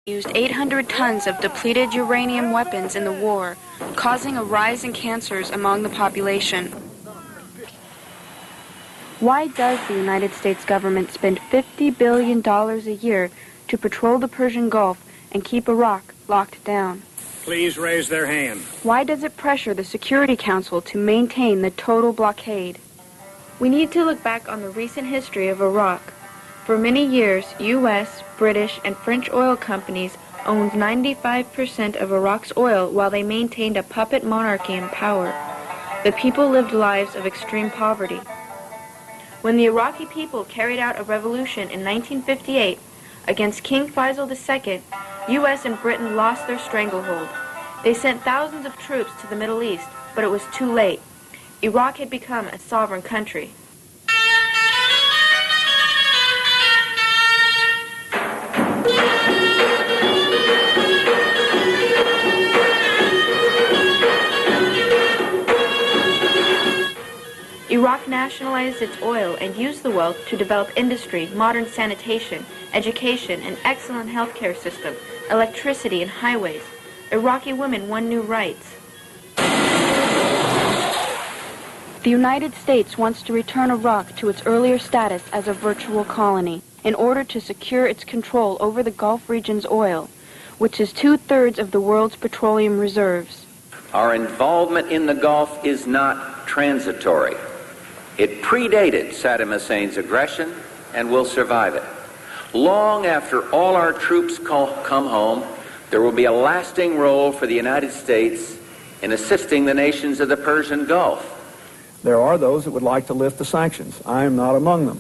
used 800 tons of depleted uranium weapons in the war, causing a rise in cancers among the population. Why does the United States government spend $50 billion a year to patrol the Persian Gulf and keep Iraq locked down? Please raise their hand. Why does it pressure the Security Council to maintain the total blockade? We need to look back on the recent history of Iraq. For many years, U.S., British, and French oil companies owned 95% of Iraq's oil while they maintained a puppet monarchy in power. The people lived lives of extreme poverty. When the Iraqi people carried out a revolution in 1958 against King Faisal II, U.S. and Britain lost their stranglehold. They sent thousands of troops to the Middle East, but it was too late. Iraq had become a sovereign country. Iraq nationalized its oil and used the wealth to develop industry, modern sanitation, education, an excellent healthcare system, electricity, and highways. Iraqi women won new rights. The United States wants to return Iraq to its earlier status as a virtual colony in order to secure its control over the Gulf region's oil, which is 2/3 of the world's petroleum reserves. Our involvement in the Gulf is not transitory. It predated Saddam Hussein's aggression and will survive it. Long after all our troops come home, there will be a lasting role for the United States in assisting the nations of the Persian Gulf. There are those that would like to lift the sanctions. I am not among them.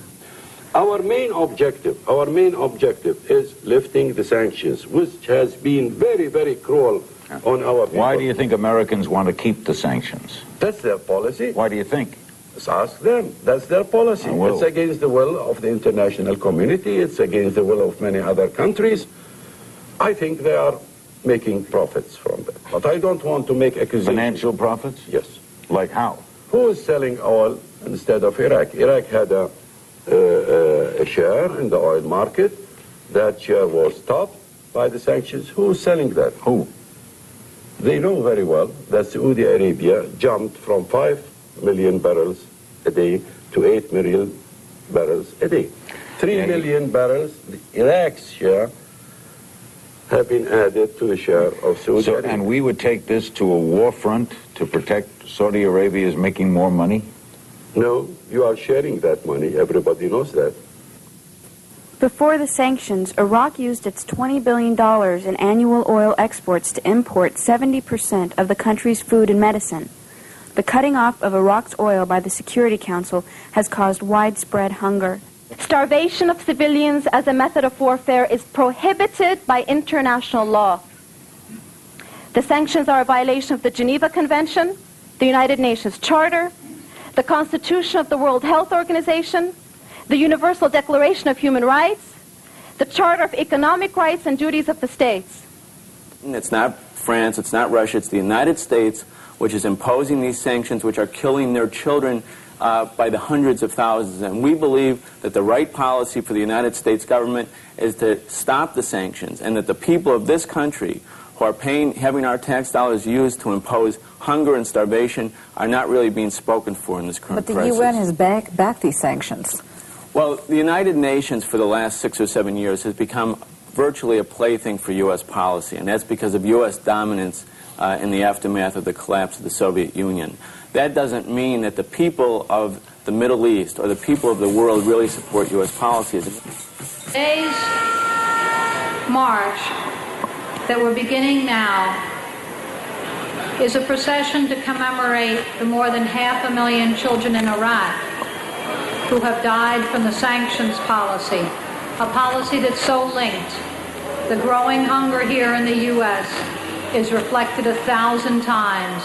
Our main objective is lifting the sanctions, which has been very, very cruel on our people. Why do you think Americans want to keep the sanctions? That's their policy. Why do you think? Let's ask them. That's their policy. It's against the will of the international community. It's against the will of many other countries. I think they are making profits from that. But I don't want to make accusations. Financial profits? Yes. Like how? Who is selling oil instead of Iraq? Iraq had a share in the oil market. That share was stopped by the sanctions. Who is selling that? Who? They know very well that Saudi Arabia jumped from 5 million barrels a day to 8 million barrels a day. 3 million barrels, Iraq's share, have been added to the share of Saudi Arabia. And we would take this to a war front to protect Saudi Arabia's making more money? No, you are sharing that money. Everybody knows that. Before the sanctions, Iraq used its $20 billion in annual oil exports to import 70% of the country's food and medicine. The cutting off of Iraq's oil by the Security Council has caused widespread hunger. Starvation of civilians as a method of warfare is prohibited by international law. The sanctions are a violation of the Geneva Convention, the United Nations Charter, the Constitution of the World Health Organization, the Universal Declaration of Human Rights, the Charter of Economic Rights and Duties of the States. It's not France, it's not Russia, it's the United States which is imposing these sanctions, which are killing their children by the hundreds of thousands. And we believe that the right policy for the United States government is to stop the sanctions, and that the people of this country who are having our tax dollars used to impose hunger and starvation are not really being spoken for in this current crisis. But the UN has backed these sanctions. Well, the United Nations for the last 6 or 7 years has become virtually a plaything for U.S. policy, and that's because of U.S. dominance in the aftermath of the collapse of the Soviet Union. That doesn't mean that the people of the Middle East or the people of the world really support U.S. policies. Today's march that we're beginning now is a procession to commemorate the more than 500,000 children in Iraq who have died from the sanctions policy, a policy that's so linked. The growing hunger here in the U.S. is reflected 1,000 times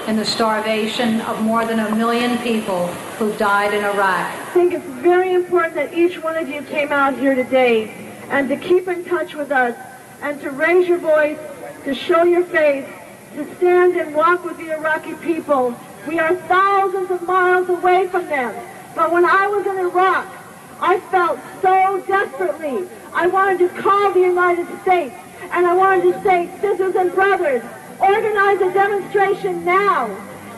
in the starvation of more than 1 million people who died in Iraq. I think it's very important that each one of you came out here today and to keep in touch with us and to raise your voice, to show your face, to stand and walk with the Iraqi people. We are thousands of miles away from them. But when I was in Iraq, I felt so desperately. I wanted to call the United States And I wanted to say, sisters and brothers, organize a demonstration now.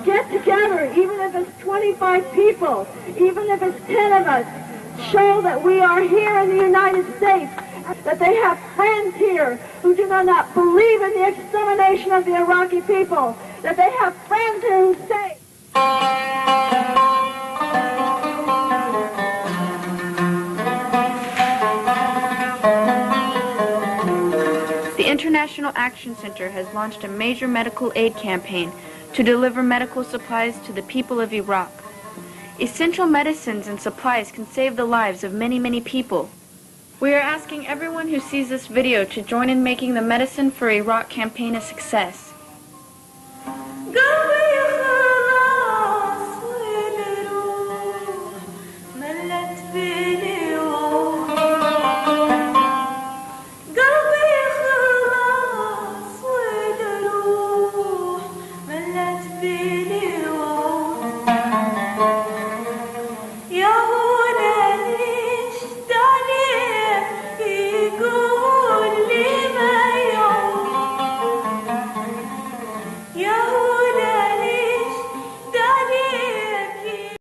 Get together, even if it's 25 people, even if it's 10 of us. Show that we are here in the United States, that they have friends here who do not believe in the extermination of the Iraqi people, that they have friends here who say... The International Action Center has launched a major medical aid campaign to deliver medical supplies to the people of Iraq. Essential medicines and supplies can save the lives of many, many people. We are asking everyone who sees this video to join in making the Medicine for Iraq campaign a success.